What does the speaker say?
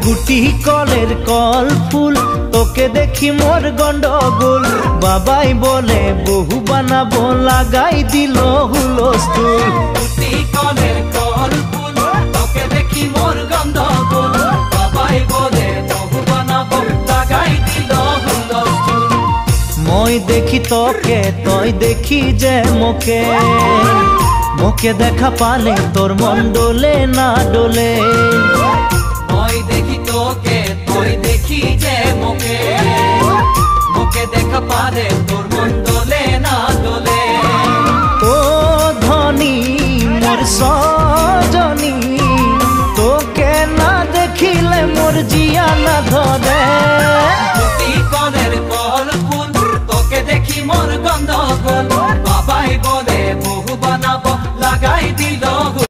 গুটি কলের কল ফুল তোকে দেখি মোর গন্ডগোল বাবাই বলে বহু বানাবো লাগাই দিল হুলস্থুল গুটি কলের কল ফুল তোকে দেখি মোর গন্ডগোল বাবাই বলে বহু বানাবো লাগাই দিল হুলস্থুল মই দেখি তোকে তই দেখি যে মোকে মোকে দেখা পালে তোর মন ডোলে না ডোলে মই দেখি তোকে তুই দেখি যে মোকে মোকে দেখা পারে তোর মন দোলে না দোলে ও ধনী মোর সজনী তোকে না দেখিলে মোর জিয়া না ধরে গুটি কলের কল ফুল তোকে দেখি মোর গন্ডগোল বাবাই বলে বহু বানাবো লাগাই দিল